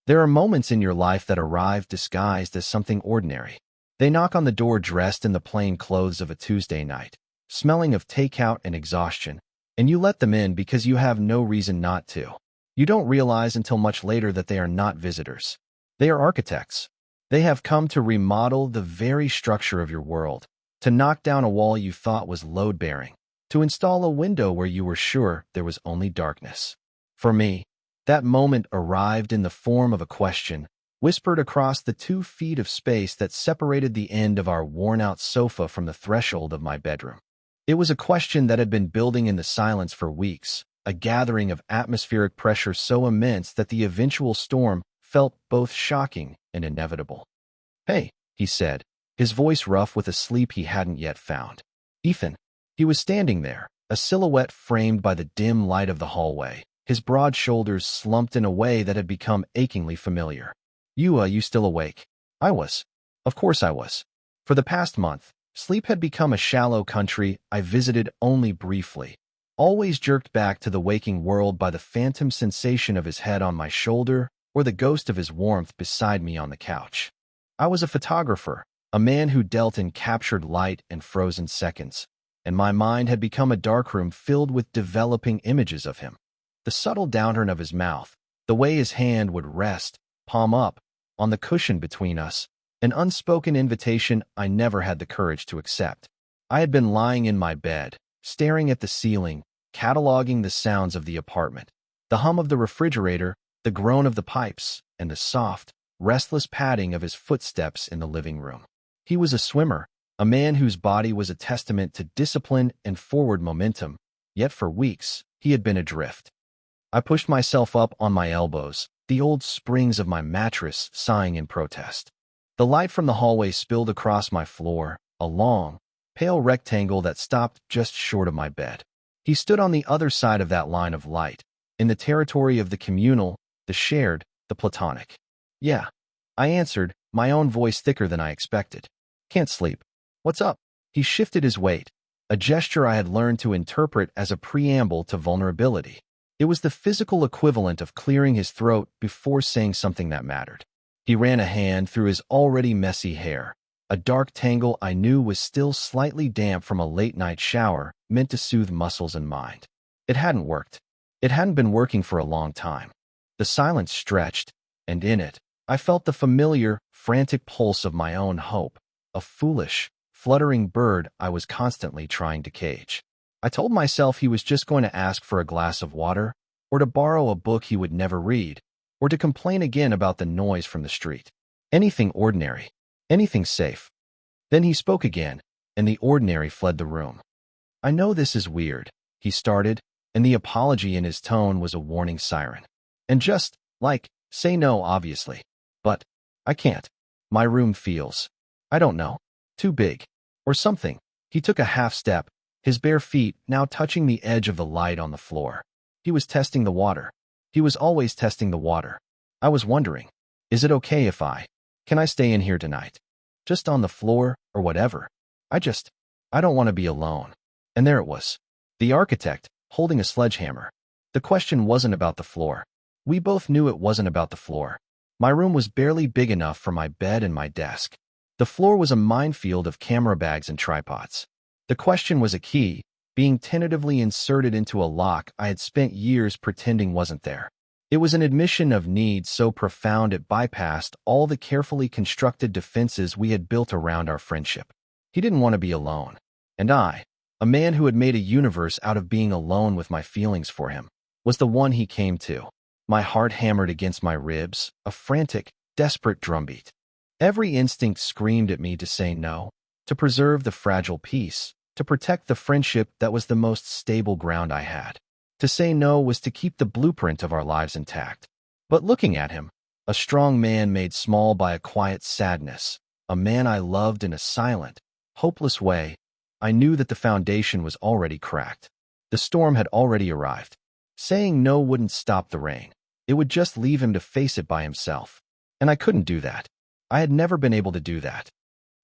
There are moments in your life that arrive disguised as something ordinary. They knock on the door dressed in the plain clothes of a Tuesday night, smelling of takeout and exhaustion, and you let them in because you have no reason not to. You don't realize until much later that they are not visitors. They are architects. They have come to remodel the very structure of your world, to knock down a wall you thought was load-bearing, to install a window where you were sure there was only darkness. For me, that moment arrived in the form of a question, whispered across the 2 feet of space that separated the end of our worn-out sofa from the threshold of my bedroom. It was a question that had been building in the silence for weeks, a gathering of atmospheric pressure so immense that the eventual storm felt both shocking and inevitable. "Hey," he said, his voice rough with a sleep he hadn't yet found. "Ethan." He was standing there, a silhouette framed by the dim light of the hallway, his broad shoulders slumped in a way that had become achingly familiar. You still awake?" I was. Of course I was. For the past month, sleep had become a shallow country I visited only briefly, always jerked back to the waking world by the phantom sensation of his head on my shoulder or the ghost of his warmth beside me on the couch. I was a photographer, a man who dealt in captured light and frozen seconds, and my mind had become a darkroom filled with developing images of him. The subtle downturn of his mouth, the way his hand would rest, palm up, on the cushion between us, an unspoken invitation I never had the courage to accept. I had been lying in my bed, staring at the ceiling, cataloging the sounds of the apartment, the hum of the refrigerator, the groan of the pipes, and the soft, restless padding of his footsteps in the living room. He was a swimmer, a man whose body was a testament to discipline and forward momentum, yet for weeks he had been adrift. I pushed myself up on my elbows, the old springs of my mattress sighing in protest. The light from the hallway spilled across my floor, a long, pale rectangle that stopped just short of my bed. He stood on the other side of that line of light, in the territory of the communal, the shared, the platonic. "Yeah," I answered, my own voice thicker than I expected. "Can't sleep. What's up?" He shifted his weight, a gesture I had learned to interpret as a preamble to vulnerability. It was the physical equivalent of clearing his throat before saying something that mattered. He ran a hand through his already messy hair, a dark tangle I knew was still slightly damp from a late-night shower meant to soothe muscles and mind. It hadn't worked. It hadn't been working for a long time. The silence stretched, and in it, I felt the familiar, frantic pulse of my own hope, a foolish, fluttering bird I was constantly trying to cage. I told myself he was just going to ask for a glass of water, or to borrow a book he would never read, or to complain again about the noise from the street. Anything ordinary, anything safe. Then he spoke again, and the ordinary fled the room. "I know this is weird," he started, and the apology in his tone was a warning siren. "And just, say no, obviously. But I can't. My room feels, I don't know, too big. Or something." He took a half step, his bare feet now touching the edge of the light on the floor. He was testing the water. He was always testing the water. I was wondering, is it okay if can I stay in here tonight? Just on the floor, or whatever. I don't want to be alone. And there it was. The architect, holding a sledgehammer. The question wasn't about the floor. We both knew it wasn't about the floor. My room was barely big enough for my bed and my desk. The floor was a minefield of camera bags and tripods. The question was a key, being tentatively inserted into a lock I had spent years pretending wasn't there. It was an admission of need so profound it bypassed all the carefully constructed defenses we had built around our friendship. He didn't want to be alone. And I, a man who had made a universe out of being alone with my feelings for him, was the one he came to. My heart hammered against my ribs, a frantic, desperate drumbeat. Every instinct screamed at me to say no, to preserve the fragile peace, to protect the friendship that was the most stable ground I had. To say no was to keep the blueprint of our lives intact. But looking at him, a strong man made small by a quiet sadness, a man I loved in a silent, hopeless way, I knew that the foundation was already cracked. The storm had already arrived. Saying no wouldn't stop the rain. It would just leave him to face it by himself. And I couldn't do that. I had never been able to do that.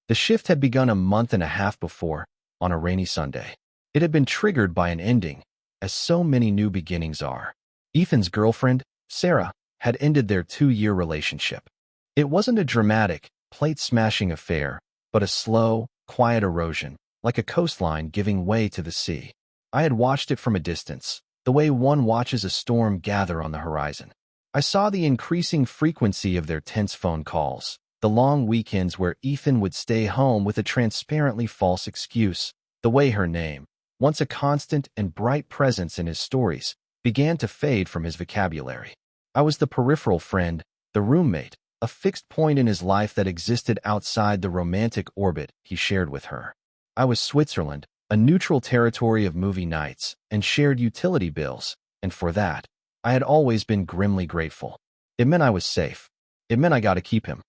The shift had begun a month and a half before, on a rainy Sunday. It had been triggered by an ending, as so many new beginnings are. Ethan's girlfriend, Sarah, had ended their 2-year relationship. It wasn't a dramatic, plate-smashing affair, but a slow, quiet erosion, like a coastline giving way to the sea. I had watched it from a distance, the way one watches a storm gather on the horizon. I saw the increasing frequency of their tense phone calls, the long weekends where Ethan would stay home with a transparently false excuse, the way her name, once a constant and bright presence in his stories, began to fade from his vocabulary. I was the peripheral friend, the roommate, a fixed point in his life that existed outside the romantic orbit he shared with her. I was Switzerland, a neutral territory of movie nights and shared utility bills, and for that, I had always been grimly grateful. It meant I was safe. It meant I got to keep him.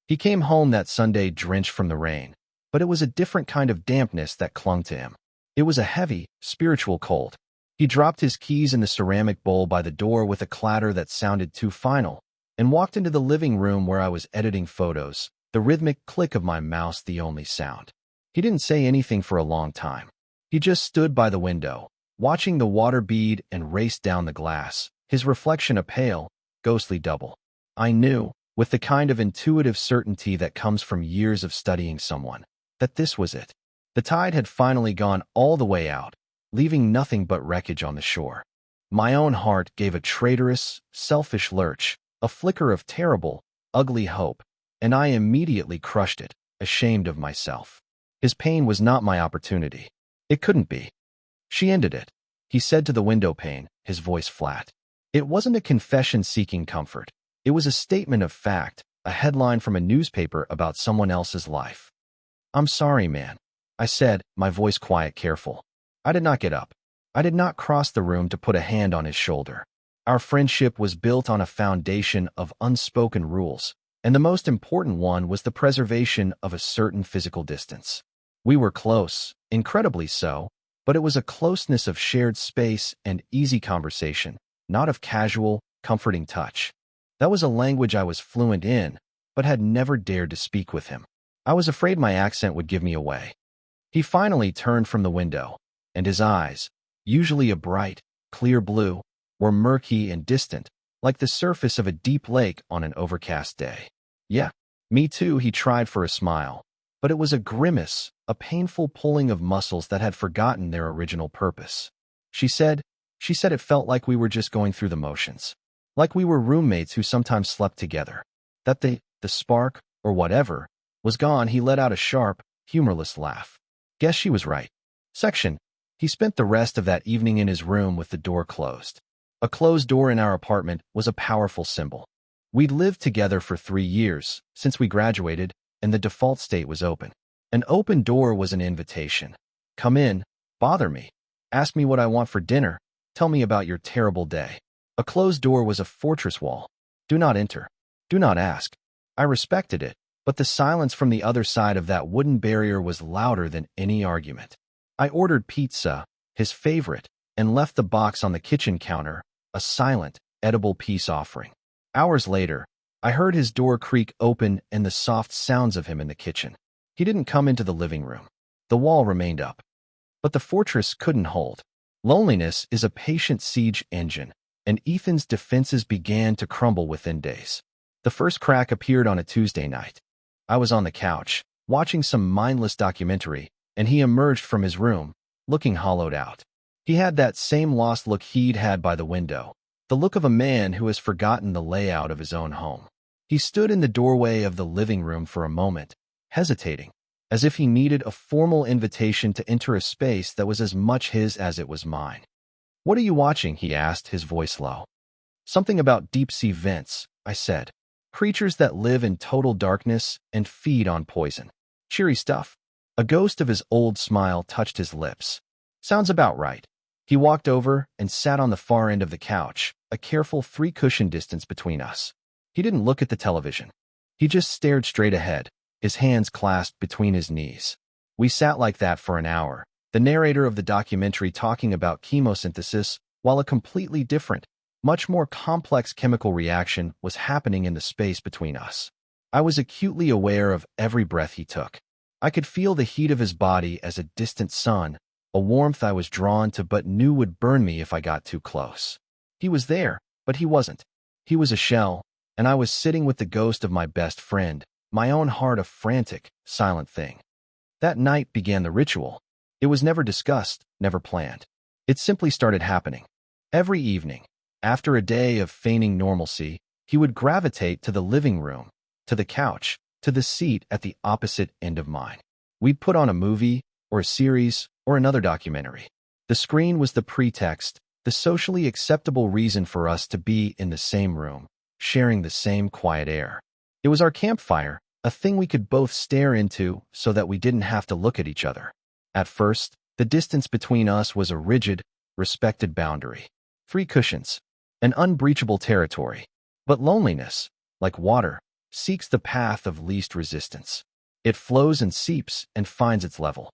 He came home that Sunday drenched from the rain, but it was a different kind of dampness that clung to him. It was a heavy, spiritual cold. He dropped his keys in the ceramic bowl by the door with a clatter that sounded too final, and walked into the living room where I was editing photos, the rhythmic click of my mouse the only sound. He didn't say anything for a long time. He just stood by the window, watching the water bead and race down the glass, his reflection a pale, ghostly double. I knew, with the kind of intuitive certainty that comes from years of studying someone, that this was it. The tide had finally gone all the way out, leaving nothing but wreckage on the shore. My own heart gave a traitorous, selfish lurch, a flicker of terrible, ugly hope, and I immediately crushed it, ashamed of myself. His pain was not my opportunity. It couldn't be. She ended it, he said to the window pane, his voice flat. It wasn't a confession seeking comfort. It was a statement of fact, a headline from a newspaper about someone else's life. I'm sorry, man, I said, my voice quiet, careful. I did not get up. I did not cross the room to put a hand on his shoulder. Our friendship was built on a foundation of unspoken rules, and the most important one was the preservation of a certain physical distance. We were close, incredibly so, but it was a closeness of shared space and easy conversation, not of casual, comforting touch. That was a language I was fluent in, but had never dared to speak with him. I was afraid my accent would give me away. He finally turned from the window, and his eyes, usually a bright, clear blue, were murky and distant, like the surface of a deep lake on an overcast day. Yeah, me too, he tried for a smile, but it was a grimace, a painful pulling of muscles that had forgotten their original purpose. She said it felt like we were just going through the motions, like we were roommates who sometimes slept together. That the spark, or whatever, was gone. He let out a sharp, humorless laugh. Guess she was right. He spent the rest of that evening in his room with the door closed. A closed door in our apartment was a powerful symbol. We'd lived together for 3 years, since we graduated, and the default state was open. An open door was an invitation. Come in, bother me, ask me what I want for dinner, tell me about your terrible day. A closed door was a fortress wall. Do not enter. Do not ask. I respected it, but the silence from the other side of that wooden barrier was louder than any argument. I ordered pizza, his favorite, and left the box on the kitchen counter, a silent, edible peace offering. Hours later, I heard his door creak open and the soft sounds of him in the kitchen. He didn't come into the living room. The wall remained up. But the fortress couldn't hold. Loneliness is a patient siege engine, and Ethan's defenses began to crumble within days. The first crack appeared on a Tuesday night. I was on the couch, watching some mindless documentary, and he emerged from his room, looking hollowed out. He had that same lost look he'd had by the window, the look of a man who has forgotten the layout of his own home. He stood in the doorway of the living room for a moment, hesitating, as if he needed a formal invitation to enter a space that was as much his as it was mine. What are you watching? He asked, his voice low. Something about deep-sea vents, I said. Creatures that live in total darkness and feed on poison. Cheery stuff. A ghost of his old smile touched his lips. Sounds about right. He walked over and sat on the far end of the couch, a careful 3-cushion distance between us. He didn't look at the television. He just stared straight ahead, his hands clasped between his knees. We sat like that for an hour, the narrator of the documentary talking about chemosynthesis, while a completely different, much more complex chemical reaction was happening in the space between us. I was acutely aware of every breath he took. I could feel the heat of his body as a distant sun, a warmth I was drawn to but knew would burn me if I got too close. He was there, but he wasn't. He was a shell, and I was sitting with the ghost of my best friend, my own heart a frantic, silent thing. That night began the ritual. It was never discussed, never planned. It simply started happening. Every evening, after a day of feigning normalcy, he would gravitate to the living room, to the couch, to the seat at the opposite end of mine. We'd put on a movie, or a series, or another documentary. The screen was the pretext, the socially acceptable reason for us to be in the same room, sharing the same quiet air. It was our campfire, a thing we could both stare into so that we didn't have to look at each other. At first, the distance between us was a rigid, respected boundary. 3 cushions, an unbreachable territory. But loneliness, like water, seeks the path of least resistance. It flows and seeps and finds its level.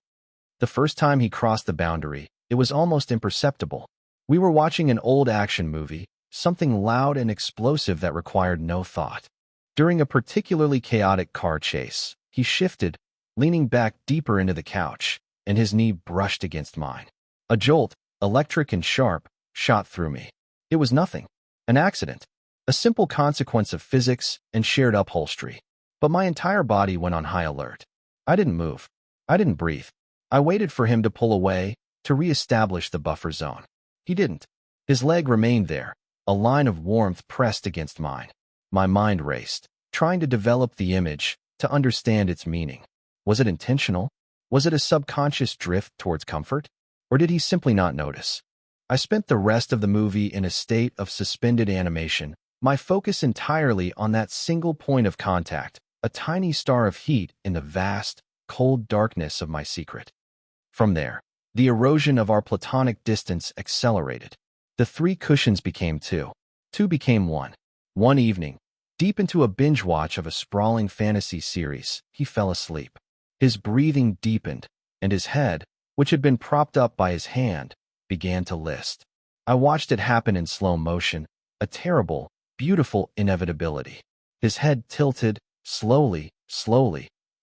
The first time he crossed the boundary, it was almost imperceptible. We were watching an old action movie, something loud and explosive that required no thought. During a particularly chaotic car chase, he shifted, leaning back deeper into the couch, and his knee brushed against mine. A jolt, electric and sharp, shot through me. It was nothing. An accident. A simple consequence of physics and shared upholstery. But my entire body went on high alert. I didn't move. I didn't breathe. I waited for him to pull away, to re-establish the buffer zone. He didn't. His leg remained there, a line of warmth pressed against mine. My mind raced, trying to develop the image, to understand its meaning. Was it intentional? Was it a subconscious drift towards comfort? Or did he simply not notice? I spent the rest of the movie in a state of suspended animation, my focus entirely on that single point of contact, a tiny star of heat in the vast, cold darkness of my secret. From there, the erosion of our platonic distance accelerated. The 3 cushions became 2. 2 became 1. One evening, deep into a binge watch of a sprawling fantasy series, he fell asleep. His breathing deepened, and his head, which had been propped up by his hand, began to list. I watched it happen in slow motion, a terrible, beautiful inevitability. His head tilted, slowly,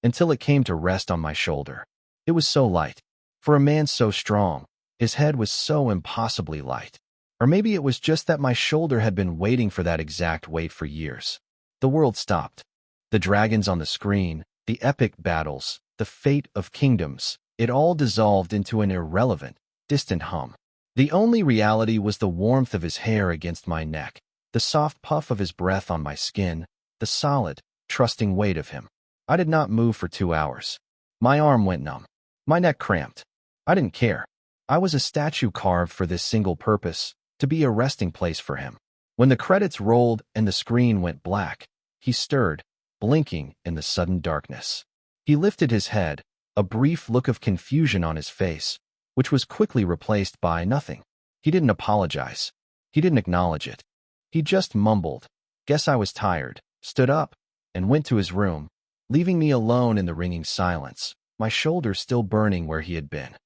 until it came to rest on my shoulder. It was so light. For a man so strong, his head was so impossibly light. Or maybe it was just that my shoulder had been waiting for that exact weight for years. The world stopped. The dragons on the screen, the epic battles, the fate of kingdoms, it all dissolved into an irrelevant, distant hum. The only reality was the warmth of his hair against my neck, the soft puff of his breath on my skin, the solid, trusting weight of him. I did not move for 2 hours. My arm went numb. My neck cramped. I didn't care. I was a statue carved for this single purpose, to be a resting place for him. When the credits rolled and the screen went black, he stirred, blinking in the sudden darkness. He lifted his head, a brief look of confusion on his face, which was quickly replaced by nothing. He didn't apologize. He didn't acknowledge it. He just mumbled, "Guess I was tired," stood up, and went to his room, leaving me alone in the ringing silence, my shoulder still burning where he had been.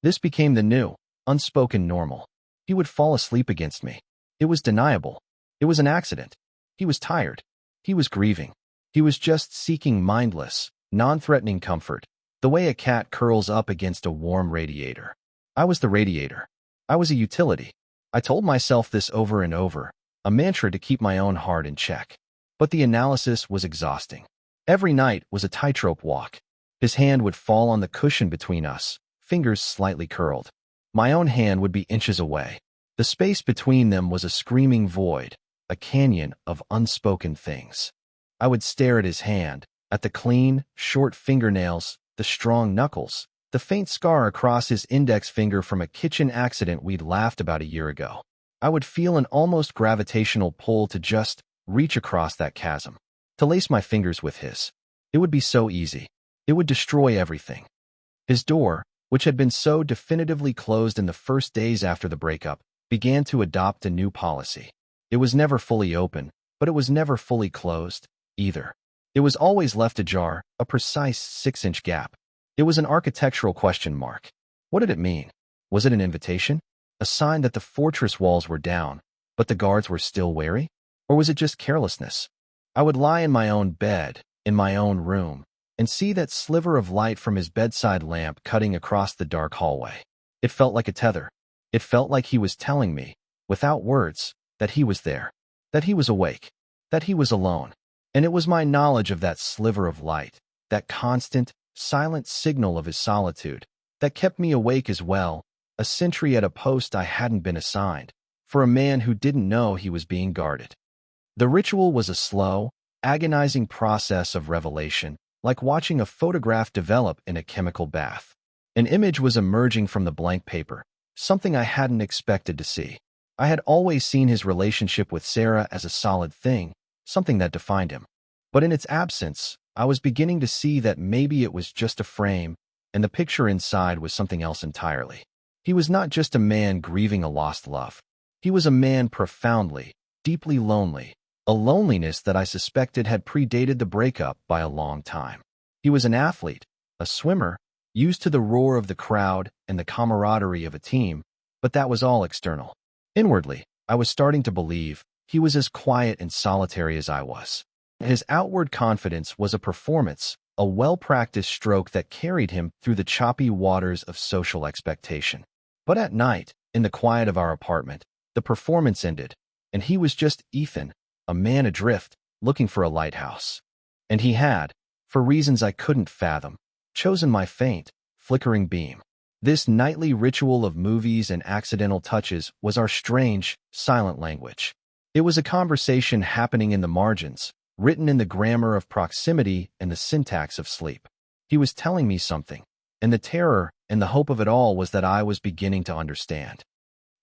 This became the new, unspoken normal. He would fall asleep against me. It was deniable. It was an accident. He was tired. He was grieving. He was just seeking mindless, non-threatening comfort, the way a cat curls up against a warm radiator. I was the radiator. I was a utility. I told myself this over and over, a mantra to keep my own heart in check. But the analysis was exhausting. Every night was a tightrope walk. His hand would fall on the cushion between us, fingers slightly curled. My own hand would be inches away. The space between them was a screaming void, a canyon of unspoken things. I would stare at his hand, at the clean, short fingernails, the strong knuckles, the faint scar across his index finger from a kitchen accident we'd laughed about a year ago. I would feel an almost gravitational pull to just reach across that chasm, to lace my fingers with his. It would be so easy. It would destroy everything. His door, which had been so definitively closed in the first days after the breakup, began to adopt a new policy. It was never fully open, but it was never fully closed, either. It was always left ajar, a precise 6-inch gap. It was an architectural question mark. What did it mean? Was it an invitation? A sign that the fortress walls were down, but the guards were still wary? Or was it just carelessness? I would lie in my own bed, in my own room, and see that sliver of light from his bedside lamp cutting across the dark hallway. It felt like a tether. It felt like he was telling me, without words, that he was there. that he was awake, that he was alone. And it was my knowledge of that sliver of light, that constant, silent signal of his solitude, that kept me awake as well, a sentry at a post I hadn't been assigned, for a man who didn't know he was being guarded. The ritual was a slow, agonizing process of revelation, like watching a photograph develop in a chemical bath. An image was emerging from the blank paper, something I hadn't expected to see. I had always seen his relationship with Sarah as a solid thing, something that defined him. But in its absence, I was beginning to see that maybe it was just a frame, and the picture inside was something else entirely. He was not just a man grieving a lost love. He was a man profoundly, deeply lonely, a loneliness that I suspected had predated the breakup by a long time. He was an athlete, a swimmer, used to the roar of the crowd and the camaraderie of a team, but that was all external. Inwardly, I was starting to believe he was as quiet and solitary as I was. His outward confidence was a performance, a well-practiced stroke that carried him through the choppy waters of social expectation. But at night, in the quiet of our apartment, the performance ended, and he was just Ethan, a man adrift, looking for a lighthouse. And he had, for reasons I couldn't fathom, chosen my faint, flickering beam. This nightly ritual of movies and accidental touches was our strange, silent language. It was a conversation happening in the margins, written in the grammar of proximity and the syntax of sleep. He was telling me something, and the terror and the hope of it all was that I was beginning to understand.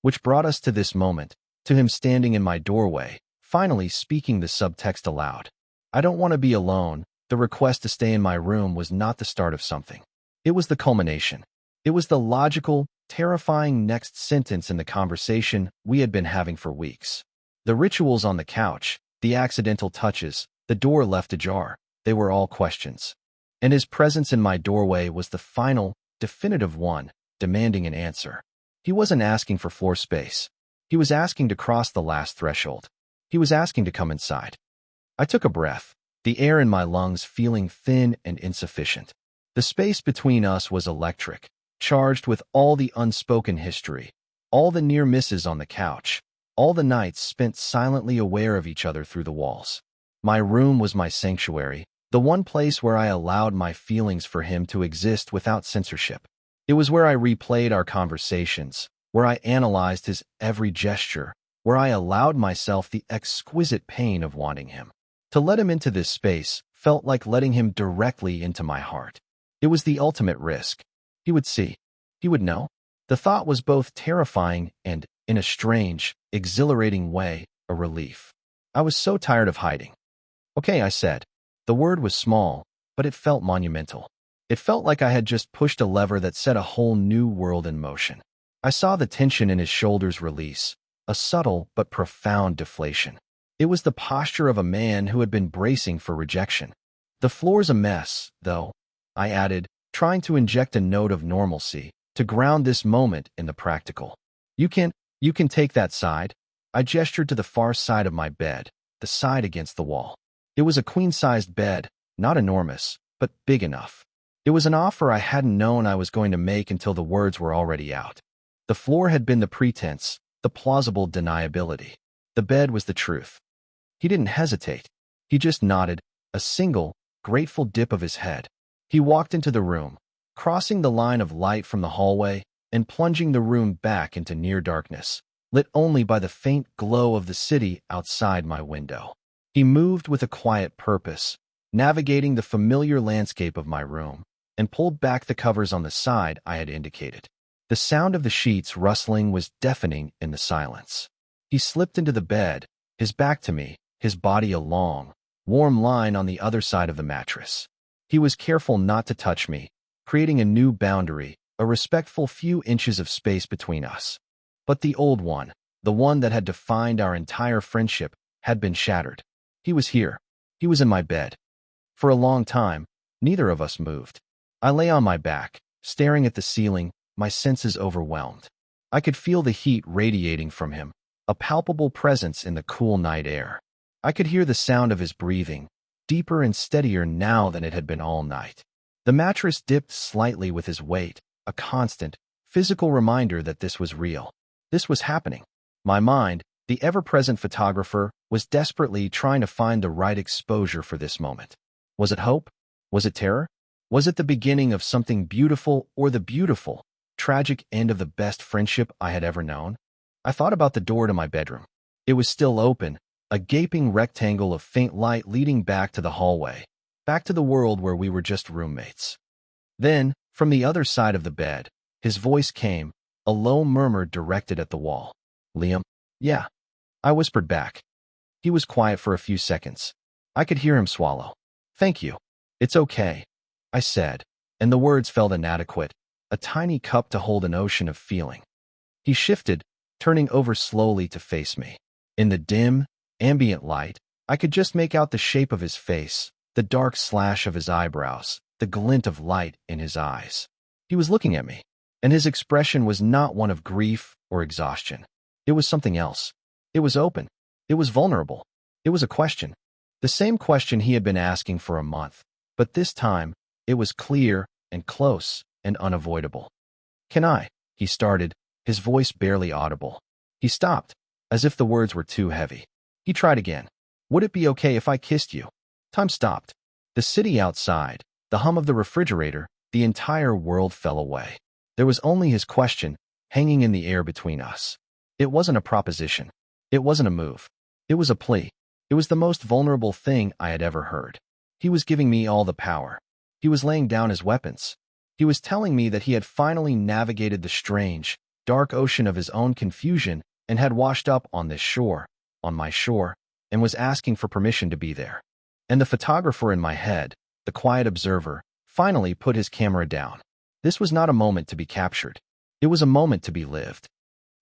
Which brought us to this moment, to him standing in my doorway, finally speaking the subtext aloud. I don't want to be alone. The request to stay in my room was not the start of something. It was the culmination. It was the logical, terrifying next sentence in the conversation we had been having for weeks. The rituals on the couch, the accidental touches, the door left ajar, they were all questions. And his presence in my doorway was the final, definitive one, demanding an answer. He wasn't asking for floor space. He was asking to cross the last threshold. He was asking to come inside. I took a breath, the air in my lungs feeling thin and insufficient. The space between us was electric, charged with all the unspoken history, all the near misses on the couch, all the nights spent silently aware of each other through the walls. My room was my sanctuary, the one place where I allowed my feelings for him to exist without censorship. It was where I replayed our conversations, where I analyzed his every gesture, where I allowed myself the exquisite pain of wanting him. To let him into this space felt like letting him directly into my heart. It was the ultimate risk. He would see. He would know. The thought was both terrifying and, in a strange, exhilarating way, a relief. I was so tired of hiding. Okay, I said. The word was small, but it felt monumental. It felt like I had just pushed a lever that set a whole new world in motion. I saw the tension in his shoulders release, a subtle but profound deflation. It was the posture of a man who had been bracing for rejection. The floor's a mess, though, I added, trying to inject a note of normalcy, to ground this moment in the practical. You can take that side. I gestured to the far side of my bed, the side against the wall. It was a queen-sized bed, not enormous, but big enough. It was an offer I hadn't known I was going to make until the words were already out. The floor had been the pretense, the plausible deniability. The bed was the truth. He didn't hesitate. He just nodded, a single, grateful dip of his head. He walked into the room, crossing the line of light from the hallway and plunging the room back into near darkness, lit only by the faint glow of the city outside my window. He moved with a quiet purpose, navigating the familiar landscape of my room, and pulled back the covers on the side I had indicated. The sound of the sheets rustling was deafening in the silence. He slipped into the bed, his back to me, his body a long, warm line on the other side of the mattress. He was careful not to touch me, creating a new boundary, a respectful few inches of space between us. But the old one, the one that had defined our entire friendship, had been shattered. He was here. He was in my bed. For a long time, neither of us moved. I lay on my back, staring at the ceiling, my senses overwhelmed. I could feel the heat radiating from him, a palpable presence in the cool night air. I could hear the sound of his breathing, deeper and steadier now than it had been all night. The mattress dipped slightly with his weight, a constant, physical reminder that this was real. This was happening. My mind, The ever-present photographer was desperately trying to find the right exposure for this moment. Was it hope? Was it terror? Was it the beginning of something beautiful or the beautiful, tragic end of the best friendship I had ever known? I thought about the door to my bedroom. It was still open, a gaping rectangle of faint light leading back to the hallway, back to the world where we were just roommates. Then, from the other side of the bed, his voice came, a low murmur directed at the wall. "Liam?" "Yeah," I whispered back. He was quiet for a few seconds. I could hear him swallow. "Thank you. It's okay," I said, and the words felt inadequate, a tiny cup to hold an ocean of feeling. He shifted, turning over slowly to face me. In the dim, ambient light, I could just make out the shape of his face, the dark slash of his eyebrows, the glint of light in his eyes. He was looking at me, and his expression was not one of grief or exhaustion. It was something else. It was open. It was vulnerable. It was a question. The same question he had been asking for a month, but this time, it was clear and close and unavoidable. "Can I?" he started, his voice barely audible. He stopped, as if the words were too heavy. He tried again. "Would it be okay if I kissed you?" Time stopped. The city outside, the hum of the refrigerator, the entire world fell away. There was only his question, hanging in the air between us. It wasn't a proposition. It wasn't a move. It was a plea. It was the most vulnerable thing I had ever heard. He was giving me all the power. He was laying down his weapons. He was telling me that he had finally navigated the strange, dark ocean of his own confusion and had washed up on this shore, on my shore, and was asking for permission to be there. And the photographer in my head, the quiet observer, finally put his camera down. This was not a moment to be captured. It was a moment to be lived.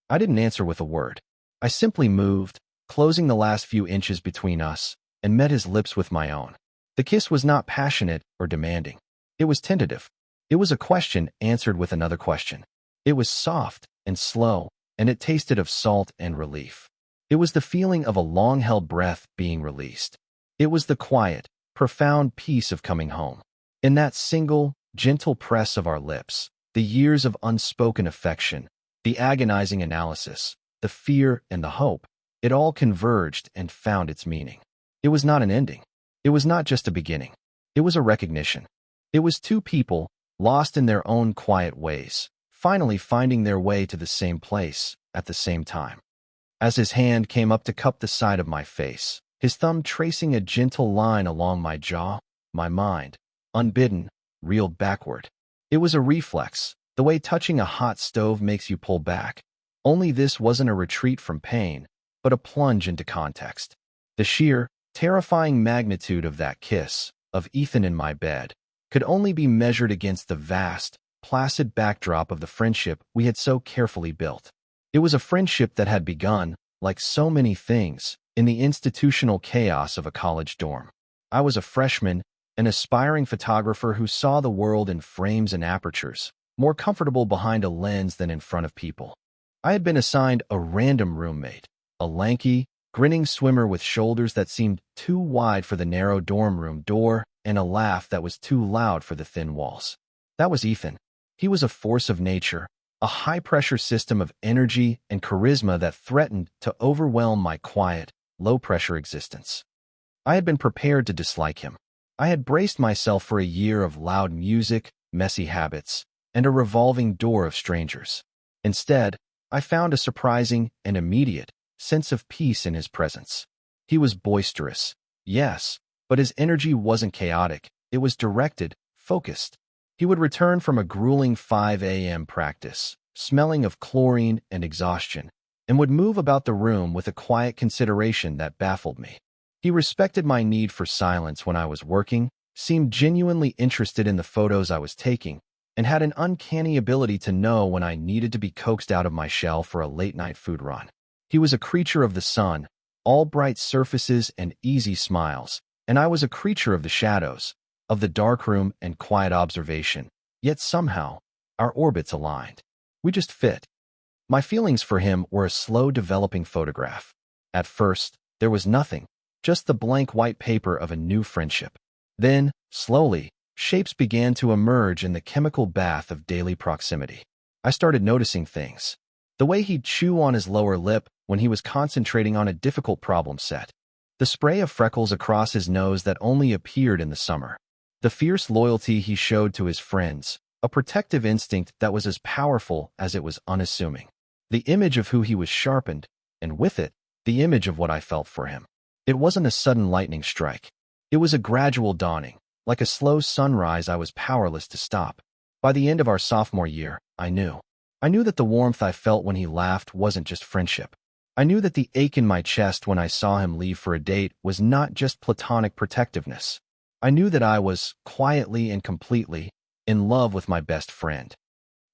I didn't answer with a word. I simply moved, closing the last few inches between us, and met his lips with my own. The kiss was not passionate or demanding. It was tentative. It was a question answered with another question. It was soft and slow, and it tasted of salt and relief. It was the feeling of a long-held breath being released. It was the quiet, profound peace of coming home. In that single, gentle press of our lips, the years of unspoken affection, the agonizing analysis, the fear and the hope, it all converged and found its meaning. It was not an ending. It was not just a beginning. It was a recognition. It was two people, lost in their own quiet ways, finally finding their way to the same place at the same time. As his hand came up to cup the side of my face, his thumb tracing a gentle line along my jaw, my mind, unbidden, reeled backward. It was a reflex, the way touching a hot stove makes you pull back. Only this wasn't a retreat from pain, but a plunge into context. The sheer, terrifying magnitude of that kiss, of Ethan in my bed, could only be measured against the vast, placid backdrop of the friendship we had so carefully built. It was a friendship that had begun, like so many things, in the institutional chaos of a college dorm. I was a freshman, an aspiring photographer who saw the world in frames and apertures, more comfortable behind a lens than in front of people. I had been assigned a random roommate, a lanky, grinning swimmer with shoulders that seemed too wide for the narrow dorm room door and a laugh that was too loud for the thin walls. That was Ethan. He was a force of nature, a high-pressure system of energy and charisma that threatened to overwhelm my quiet, low-pressure existence. I had been prepared to dislike him. I had braced myself for a year of loud music, messy habits, and a revolving door of strangers. Instead, I found a surprising and immediate sense of peace in his presence. He was boisterous, yes, but his energy wasn't chaotic. It was directed, focused. He would return from a grueling 5 a.m. practice, smelling of chlorine and exhaustion, and would move about the room with a quiet consideration that baffled me. He respected my need for silence when I was working, seemed genuinely interested in the photos I was taking, and had an uncanny ability to know when I needed to be coaxed out of my shell for a late-night food run. He was a creature of the sun, all bright surfaces and easy smiles, and I was a creature of the shadows, of the darkroom and quiet observation, yet somehow, our orbits aligned. We just fit. My feelings for him were a slow-developing photograph. At first, there was nothing, just the blank white paper of a new friendship. Then, slowly, shapes began to emerge in the chemical bath of daily proximity. I started noticing things. The way he'd chew on his lower lip, when he was concentrating on a difficult problem set. The spray of freckles across his nose that only appeared in the summer. The fierce loyalty he showed to his friends, a protective instinct that was as powerful as it was unassuming. The image of who he was sharpened, and with it, the image of what I felt for him. It wasn't a sudden lightning strike. It was a gradual dawning. Like a slow sunrise I was powerless to stop. By the end of our sophomore year, I knew. I knew that the warmth I felt when he laughed wasn't just friendship. I knew that the ache in my chest when I saw him leave for a date was not just platonic protectiveness. I knew that I was, quietly and completely, in love with my best friend.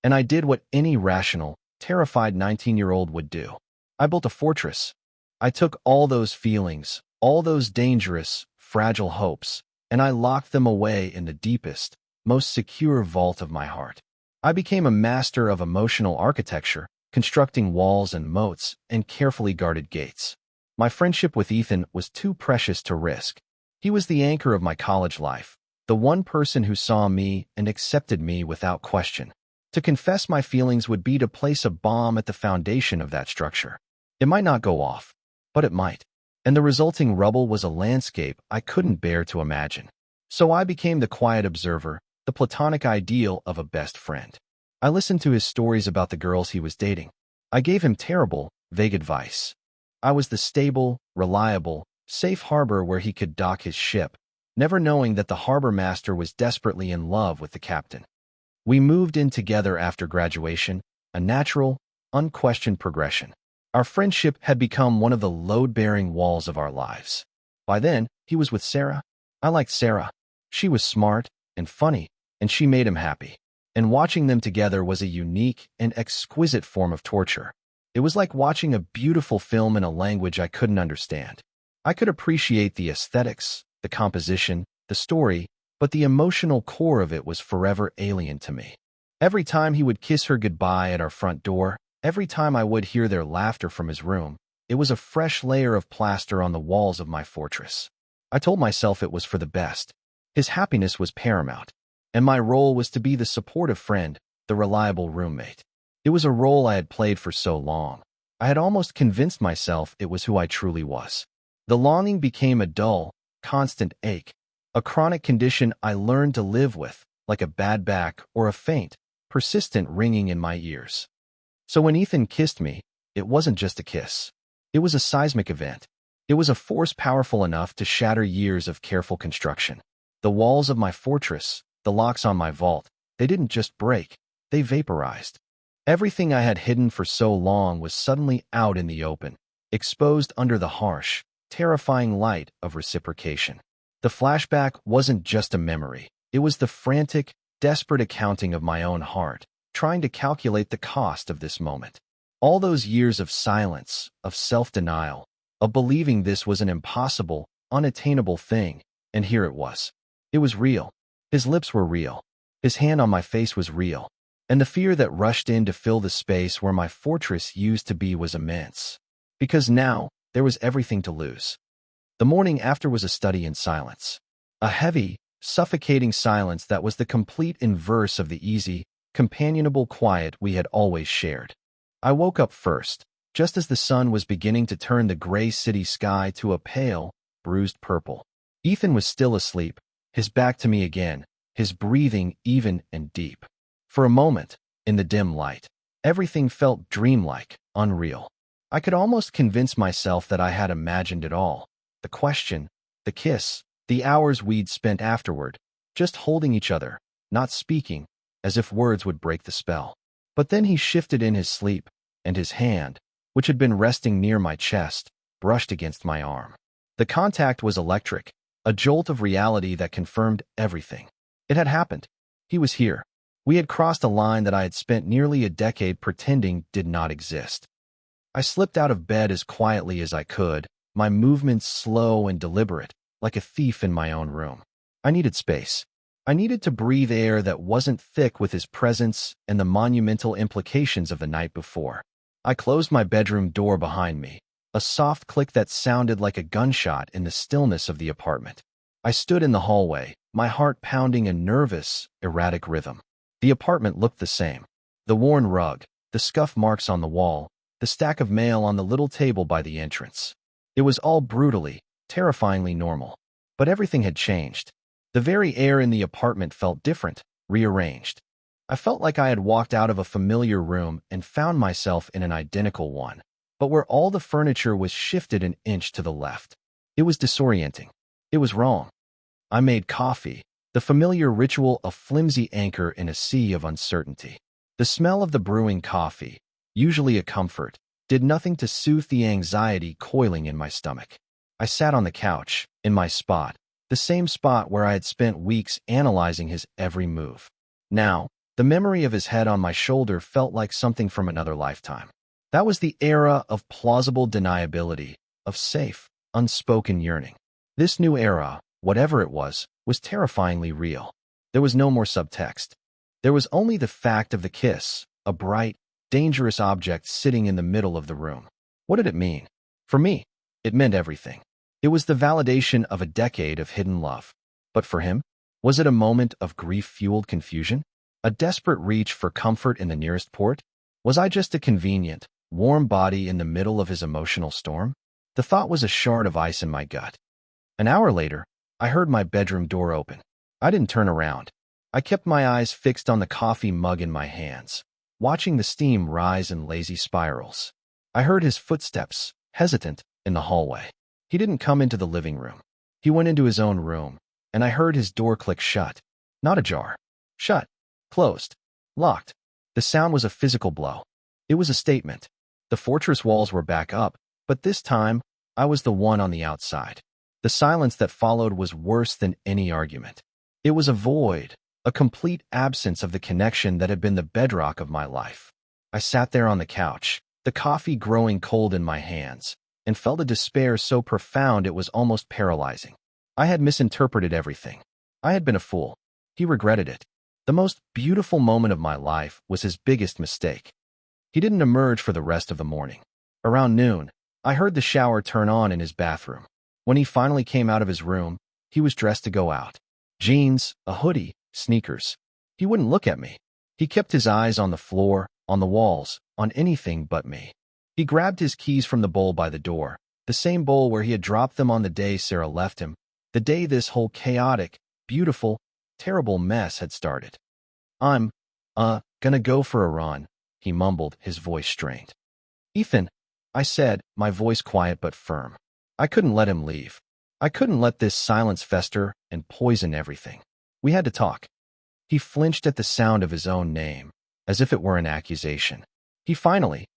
And I did what any rational, terrified 19-year-old would do. I built a fortress. I took all those feelings, all those dangerous, fragile hopes, and I locked them away in the deepest, most secure vault of my heart. I became a master of emotional architecture, constructing walls and moats and carefully guarded gates. My friendship with Ethan was too precious to risk. He was the anchor of my college life, the one person who saw me and accepted me without question. To confess my feelings would be to place a bomb at the foundation of that structure. It might not go off, but it might. And the resulting rubble was a landscape I couldn't bear to imagine. So I became the quiet observer, the platonic ideal of a best friend. I listened to his stories about the girls he was dating. I gave him terrible, vague advice. I was the stable, reliable, safe harbor where he could dock his ship, never knowing that the harbor master was desperately in love with the captain. We moved in together after graduation, a natural, unquestioned progression. Our friendship had become one of the load-bearing walls of our lives. By then, he was with Sarah. I liked Sarah. She was smart and funny, and she made him happy. And watching them together was a unique and exquisite form of torture. It was like watching a beautiful film in a language I couldn't understand. I could appreciate the aesthetics, the composition, the story, but the emotional core of it was forever alien to me. Every time he would kiss her goodbye at our front door, every time I would hear their laughter from his room, it was a fresh layer of plaster on the walls of my fortress. I told myself it was for the best. His happiness was paramount, and my role was to be the supportive friend, the reliable roommate. It was a role I had played for so long. I had almost convinced myself it was who I truly was. The longing became a dull, constant ache, a chronic condition I learned to live with, like a bad back or a faint, persistent ringing in my ears. So when Ethan kissed me, it wasn't just a kiss. It was a seismic event. It was a force powerful enough to shatter years of careful construction. The walls of my fortress, the locks on my vault, they didn't just break, they vaporized. Everything I had hidden for so long was suddenly out in the open, exposed under the harsh, terrifying light of reciprocation. The flashback wasn't just a memory. It was the frantic, desperate accounting of my own heart, trying to calculate the cost of this moment. All those years of silence, of self-denial, of believing this was an impossible, unattainable thing, and here it was. It was real. His lips were real. His hand on my face was real. And the fear that rushed in to fill the space where my fortress used to be was immense. Because now, there was everything to lose. The morning after was a study in silence. A heavy, suffocating silence that was the complete inverse of the easy, companionable quiet we had always shared. I woke up first, just as the sun was beginning to turn the gray city sky to a pale, bruised purple. Ethan was still asleep, his back to me again, his breathing even and deep. For a moment, in the dim light, everything felt dreamlike, unreal. I could almost convince myself that I had imagined it all. The question, the kiss, the hours we'd spent afterward, just holding each other, not speaking, as if words would break the spell. But then he shifted in his sleep, and his hand, which had been resting near my chest, brushed against my arm. The contact was electric, a jolt of reality that confirmed everything. It had happened. He was here. We had crossed a line that I had spent nearly a decade pretending did not exist. I slipped out of bed as quietly as I could, my movements slow and deliberate, like a thief in my own room. I needed space. I needed to breathe air that wasn't thick with his presence and the monumental implications of the night before. I closed my bedroom door behind me, a soft click that sounded like a gunshot in the stillness of the apartment. I stood in the hallway, my heart pounding a nervous, erratic rhythm. The apartment looked the same. The worn rug, the scuff marks on the wall, the stack of mail on the little table by the entrance. It was all brutally, terrifyingly normal. But everything had changed. The very air in the apartment felt different, rearranged. I felt like I had walked out of a familiar room and found myself in an identical one, but where all the furniture was shifted an inch to the left. It was disorienting. It was wrong. I made coffee, the familiar ritual, a flimsy anchor in a sea of uncertainty. The smell of the brewing coffee, usually a comfort, did nothing to soothe the anxiety coiling in my stomach. I sat on the couch, in my spot, the same spot where I had spent weeks analyzing his every move. Now, the memory of his head on my shoulder felt like something from another lifetime. That was the era of plausible deniability, of safe, unspoken yearning. This new era, whatever it was terrifyingly real. There was no more subtext. There was only the fact of the kiss, a bright, dangerous object sitting in the middle of the room. What did it mean? For me, it meant everything. It was the validation of a decade of hidden love. But for him, was it a moment of grief-fueled confusion? A desperate reach for comfort in the nearest port? Was I just a convenient, warm body in the middle of his emotional storm? The thought was a shard of ice in my gut. An hour later, I heard my bedroom door open. I didn't turn around. I kept my eyes fixed on the coffee mug in my hands, watching the steam rise in lazy spirals. I heard his footsteps, hesitant, in the hallway. He didn't come into the living room. He went into his own room, and I heard his door click shut. Not ajar. Shut. Closed. Locked. The sound was a physical blow. It was a statement. The fortress walls were back up, but this time, I was the one on the outside. The silence that followed was worse than any argument. It was a void, a complete absence of the connection that had been the bedrock of my life. I sat there on the couch, the coffee growing cold in my hands, and felt a despair so profound it was almost paralyzing. I had misinterpreted everything. I had been a fool. He regretted it. The most beautiful moment of my life was his biggest mistake. He didn't emerge for the rest of the morning. Around noon, I heard the shower turn on in his bathroom. When he finally came out of his room, he was dressed to go out. Jeans, a hoodie, sneakers. He wouldn't look at me. He kept his eyes on the floor, on the walls, on anything but me. He grabbed his keys from the bowl by the door, the same bowl where he had dropped them on the day Sarah left him, the day this whole chaotic, beautiful, terrible mess had started. I'm, gonna go for a run, he mumbled, his voice strained. Ethan, I said, my voice quiet but firm. I couldn't let him leave. I couldn't let this silence fester and poison everything. We had to talk. He flinched at the sound of his own name, as if it were an accusation. He finally,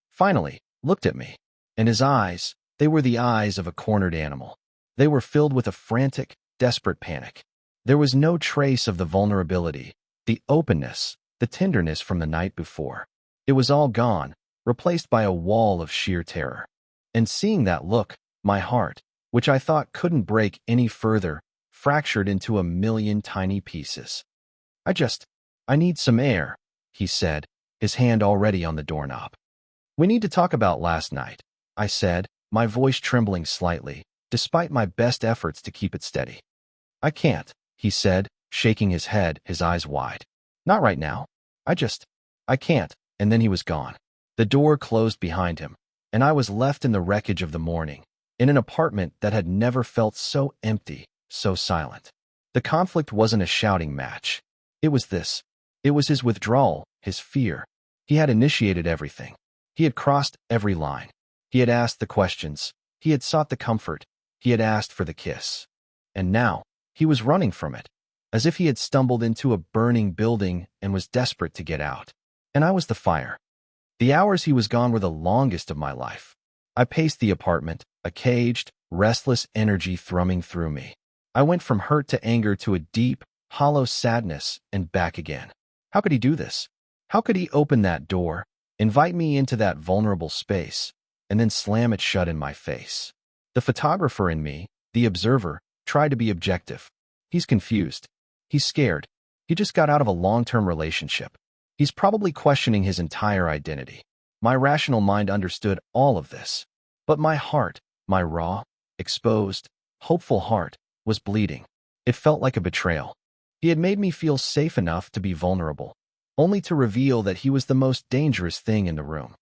looked at me. And his eyes, they were the eyes of a cornered animal. They were filled with a frantic, desperate panic. There was no trace of the vulnerability, the openness, the tenderness from the night before. It was all gone, replaced by a wall of sheer terror. And seeing that look, my heart, which I thought couldn't break any further, fractured into a million tiny pieces. I need some air, he said, his hand already on the doorknob. We need to talk about last night, I said, my voice trembling slightly, despite my best efforts to keep it steady. I can't, he said, shaking his head, his eyes wide. Not right now. I can't, and then he was gone. The door closed behind him, and I was left in the wreckage of the morning, in an apartment that had never felt so empty, so silent. The conflict wasn't a shouting match. It was this. It was his withdrawal, his fear. He had initiated everything. He had crossed every line. He had asked the questions. He had sought the comfort. He had asked for the kiss. And now, he was running from it, as if he had stumbled into a burning building and was desperate to get out. And I was the fire. The hours he was gone were the longest of my life. I paced the apartment, a caged, restless energy thrumming through me. I went from hurt to anger to a deep, hollow sadness and back again. How could he do this? How could he open that door, invite me into that vulnerable space, and then slam it shut in my face? The photographer in me, the observer, tried to be objective. He's confused. He's scared. He just got out of a long-term relationship. He's probably questioning his entire identity. My rational mind understood all of this. But my heart, my raw, exposed, hopeful heart, was bleeding. It felt like a betrayal. He had made me feel safe enough to be vulnerable, only to reveal that he was the most dangerous thing in the room.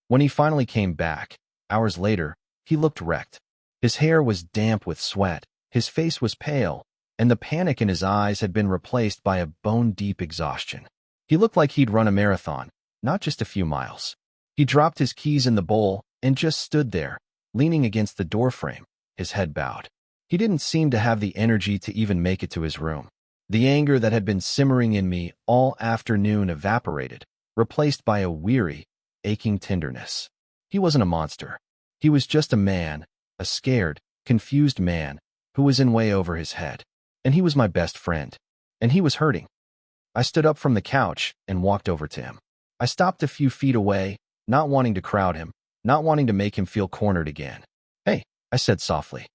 When he finally came back, hours later, he looked wrecked. His hair was damp with sweat, his face was pale, and the panic in his eyes had been replaced by a bone-deep exhaustion. He looked like he'd run a marathon, not just a few miles. He dropped his keys in the bowl and just stood there, leaning against the doorframe, his head bowed. He didn't seem to have the energy to even make it to his room. The anger that had been simmering in me all afternoon evaporated, replaced by a weary, aching tenderness. He wasn't a monster. He was just a man, a scared, confused man, who was in way over his head. And he was my best friend. And he was hurting. I stood up from the couch and walked over to him. I stopped a few feet away, not wanting to crowd him, not wanting to make him feel cornered again. "Hey," I said softly.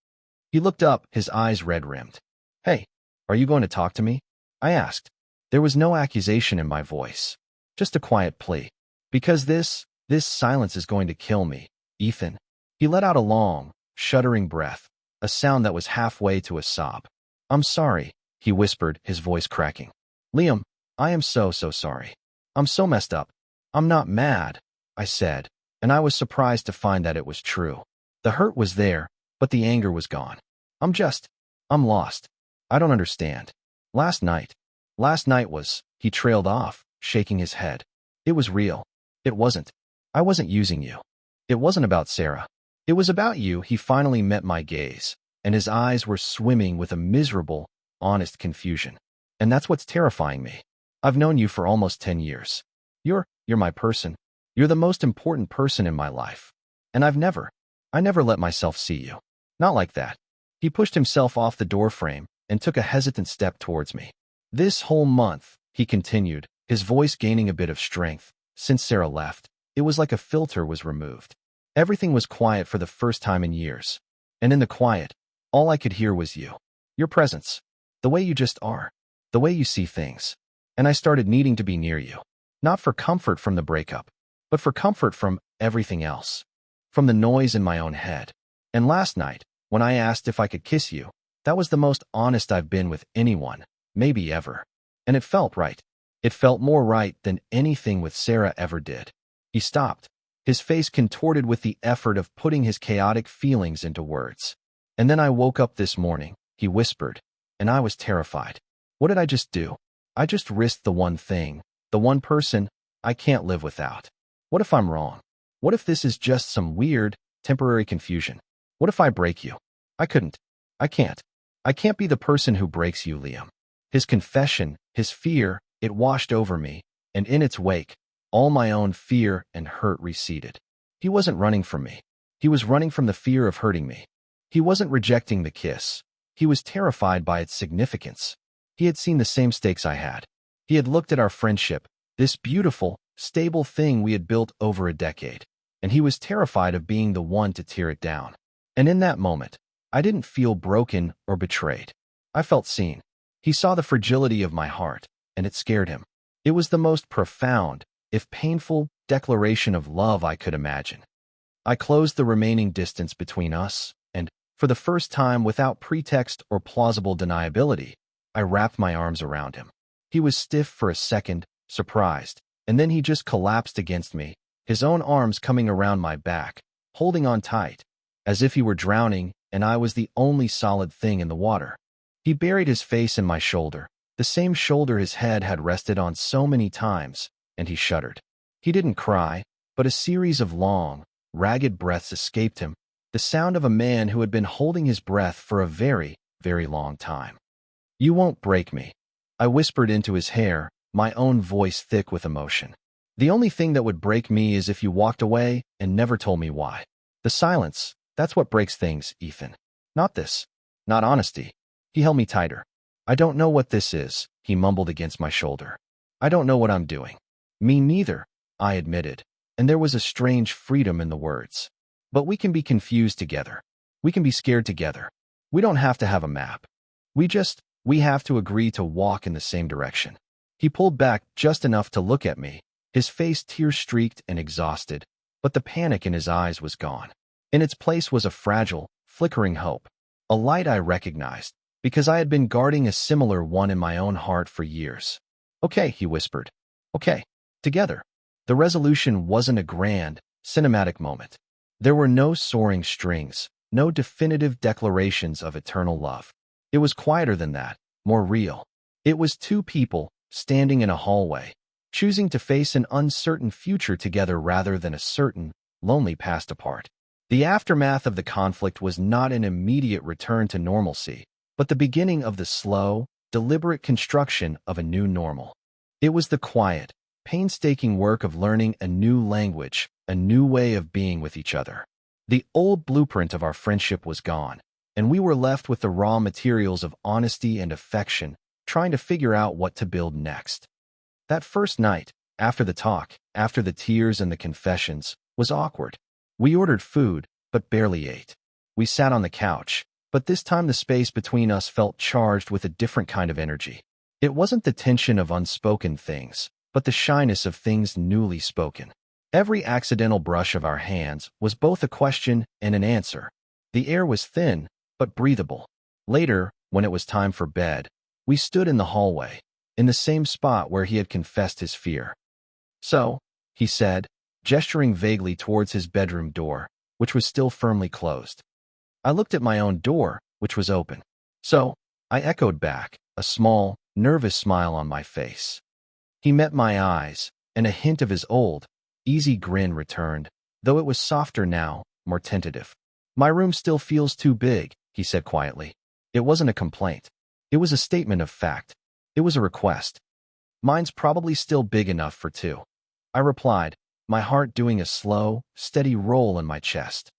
He looked up, his eyes red-rimmed. "Hey, are you going to talk to me?" I asked. There was no accusation in my voice, just a quiet plea. "Because this silence is going to kill me, Ethan." He let out a long, shuddering breath, a sound that was halfway to a sob. "I'm sorry," he whispered, his voice cracking. "Liam, I am so sorry. I'm so messed up." "I'm not mad," I said, and I was surprised to find that it was true. The hurt was there, but the anger was gone. I'm lost. I don't understand. Last night was," he trailed off, shaking his head. "It was real. It wasn't. I wasn't using you. It wasn't about Sarah. It was about you." He finally met my gaze, and his eyes were swimming with a miserable, honest confusion. "And that's what's terrifying me. I've known you for almost 10 years. You're my person. You're the most important person in my life. And I never let myself see you. Not like that." He pushed himself off the doorframe and took a hesitant step towards me. "This whole month," he continued, his voice gaining a bit of strength, "since Sarah left, it was like a filter was removed. Everything was quiet for the first time in years. And in the quiet, all I could hear was you. Your presence. The way you just are. The way you see things. And I started needing to be near you. Not for comfort from the breakup, but for comfort from everything else. From the noise in my own head. And last night, when I asked if I could kiss you, that was the most honest I've been with anyone, maybe ever. And it felt right. It felt more right than anything with Sarah ever did." He stopped, his face contorted with the effort of putting his chaotic feelings into words. "And then I woke up this morning," he whispered, "and I was terrified. What did I just do? I just risked the one thing, the one person I can't live without. What if I'm wrong? What if this is just some weird, temporary confusion? What if I break you? I couldn't. I can't. I can't be the person who breaks you, Liam." His confession, his fear, it washed over me, and in its wake, all my own fear and hurt receded. He wasn't running from me. He was running from the fear of hurting me. He wasn't rejecting the kiss. He was terrified by its significance. He had seen the same stakes I had. He had looked at our friendship, this beautiful, stable thing we had built over a decade, and he was terrified of being the one to tear it down. And in that moment, I didn't feel broken or betrayed. I felt seen. He saw the fragility of my heart, and it scared him. It was the most profound, if painful, declaration of love I could imagine. I closed the remaining distance between us, and, for the first time without pretext or plausible deniability, I wrapped my arms around him. He was stiff for a second, surprised, and then he just collapsed against me, his own arms coming around my back, holding on tight, as if he were drowning and I was the only solid thing in the water. He buried his face in my shoulder, the same shoulder his head had rested on so many times, and he shuddered. He didn't cry, but a series of long, ragged breaths escaped him, the sound of a man who had been holding his breath for a very, very long time. "You won't break me," I whispered into his hair, my own voice thick with emotion. "The only thing that would break me is if you walked away and never told me why. The silence, that's what breaks things, Ethan. Not this. Not honesty." He held me tighter. "I don't know what this is," he mumbled against my shoulder. "I don't know what I'm doing." "Me neither," I admitted, and there was a strange freedom in the words. "But we can be confused together. We can be scared together. We don't have to have a map. We have to agree to walk in the same direction." He pulled back just enough to look at me, his face tear-streaked and exhausted, but the panic in his eyes was gone. In its place was a fragile, flickering hope, a light I recognized, because I had been guarding a similar one in my own heart for years. "Okay," he whispered. "Okay. Together." The resolution wasn't a grand, Cinematic moment. There were no soaring strings, no definitive declarations of eternal love. It was quieter than that, more real. It was two people standing in a hallway, choosing to face an uncertain future together rather than a certain, lonely past apart. The aftermath of the conflict was not an immediate return to normalcy, but the beginning of the slow, deliberate construction of a new normal. It was the quiet, painstaking work of learning a new language, a new way of being with each other. The old blueprint of our friendship was gone, and we were left with the raw materials of honesty and affection, trying to figure out what to build next. That first night, after the talk, after the tears and the confessions, was awkward. We ordered food, but barely ate. We sat on the couch, but this time the space between us felt charged with a different kind of energy. It wasn't the tension of unspoken things, but the shyness of things newly spoken. Every accidental brush of our hands was both a question and an answer. The air was thin, but breathable. Later, when it was time for bed, we stood in the hallway, in the same spot where he had confessed his fear. "So," he said, gesturing vaguely towards his bedroom door, which was still firmly closed. I looked at my own door, which was open. "So," I echoed back, a small, nervous smile on my face. He met my eyes, and a hint of his old, easy grin returned, though it was softer now, more tentative. "My room still feels too big," he said quietly. It wasn't a complaint. It was a statement of fact. It was a request. "Mine's probably still big enough for two," I replied, my heart doing a slow, steady roll in my chest.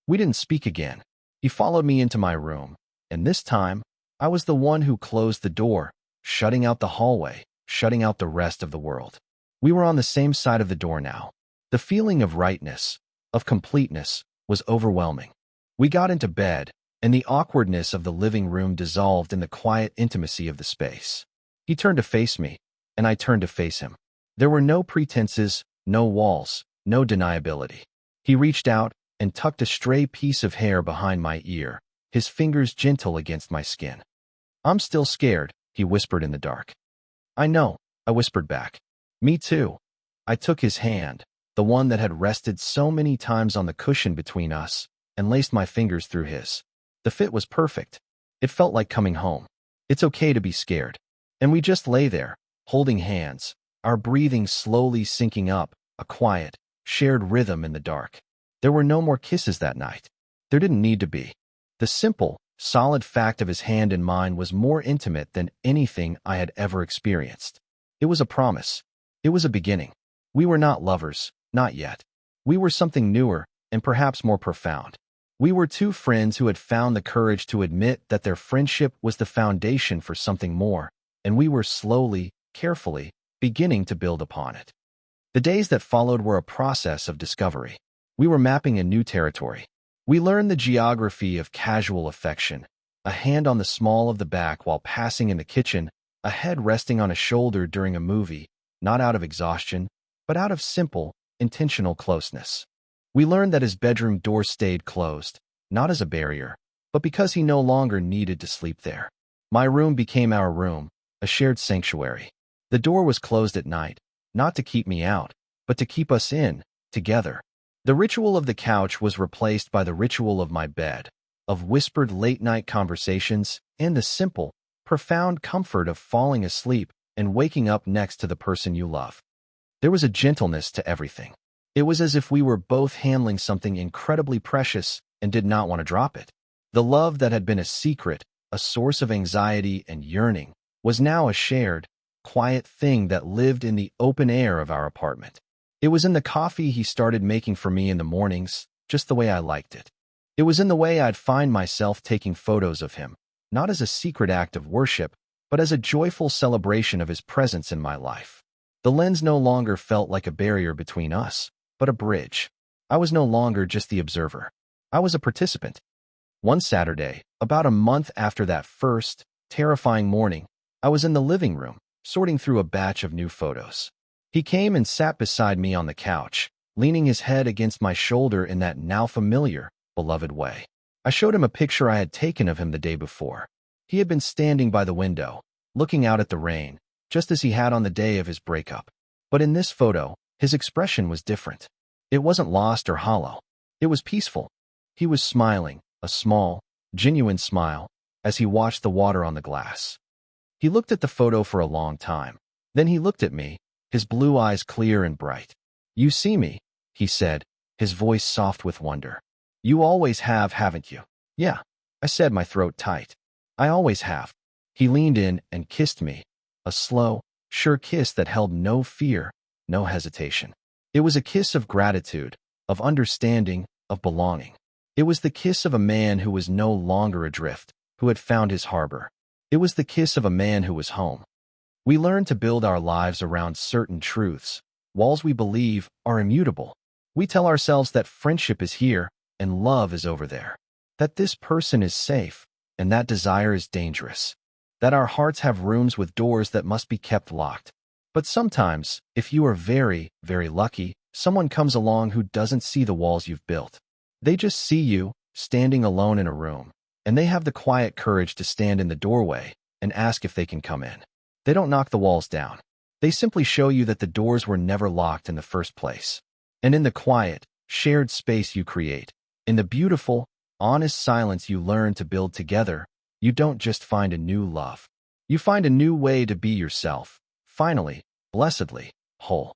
We didn't speak again. He followed me into my room, and this time, I was the one who closed the door, shutting out the hallway, shutting out the rest of the world. We were on the same side of the door now. The feeling of rightness, of completeness, was overwhelming. We got into bed, and the awkwardness of the living room dissolved in the quiet intimacy of the space. He turned to face me, and I turned to face him. There were no pretenses, no walls, no deniability. He reached out and tucked a stray piece of hair behind my ear, his fingers gentle against my skin. "I'm still scared," he whispered in the dark. "I know," I whispered back. "Me too." I took his hand, the one that had rested so many times on the cushion between us, and laced my fingers through his. The fit was perfect. It felt like coming home. It's okay to be scared. And we just lay there, holding hands, our breathing slowly syncing up, a quiet, shared rhythm in the dark. There were no more kisses that night. There didn't need to be. The simple, solid fact of his hand in mine was more intimate than anything I had ever experienced. It was a promise. It was a beginning. We were not lovers, not yet. We were something newer, and perhaps more profound. We were two friends who had found the courage to admit that their friendship was the foundation for something more, and we were slowly, carefully, beginning to build upon it. The days that followed were a process of discovery. We were mapping a new territory. We learned the geography of casual affection, a hand on the small of the back while passing in the kitchen, a head resting on a shoulder during a movie, not out of exhaustion, but out of simple, intentional closeness. We learned that his bedroom door stayed closed, not as a barrier, but because he no longer needed to sleep there. My room became our room, a shared sanctuary. The door was closed at night, not to keep me out, but to keep us in, together. The ritual of the couch was replaced by the ritual of my bed, of whispered late-night conversations, and the simple, profound comfort of falling asleep and waking up next to the person you love. There was a gentleness to everything. It was as if we were both handling something incredibly precious and did not want to drop it. The love that had been a secret, a source of anxiety and yearning, was now a shared, quiet thing that lived in the open air of our apartment. It was in the coffee he started making for me in the mornings, just the way I liked it. It was in the way I'd find myself taking photos of him, not as a secret act of worship, but as a joyful celebration of his presence in my life. The lens no longer felt like a barrier between us, but a bridge. I was no longer just the observer. I was a participant. One Saturday, about a month after that first, terrifying morning, I was in the living room, sorting through a batch of new photos. He came and sat beside me on the couch, leaning his head against my shoulder in that now familiar, beloved way. I showed him a picture I had taken of him the day before. He had been standing by the window, looking out at the rain, just as he had on the day of his breakup. But in this photo, his expression was different. It wasn't lost or hollow. It was peaceful. He was smiling, a small, genuine smile, as he watched the water on the glass. He looked at the photo for a long time. Then he looked at me, his blue eyes clear and bright. "You see me," he said, his voice soft with wonder. "You always have, haven't you?" "Yeah," I said, my throat tight. "I always have." He leaned in and kissed me, a slow, sure kiss that held no fear, no hesitation. It was a kiss of gratitude, of understanding, of belonging. It was the kiss of a man who was no longer adrift, who had found his harbor. It was the kiss of a man who was home. We learn to build our lives around certain truths, walls we believe are immutable. We tell ourselves that friendship is here and love is over there, that this person is safe and that desire is dangerous, that our hearts have rooms with doors that must be kept locked. But sometimes, if you are very, very lucky, someone comes along who doesn't see the walls you've built. They just see you, standing alone in a room, and they have the quiet courage to stand in the doorway and ask if they can come in. They don't knock the walls down. They simply show you that the doors were never locked in the first place. And in the quiet, shared space you create, in the beautiful, honest silence you learn to build together, you don't just find a new love. You find a new way to be yourself, finally, blessedly, whole.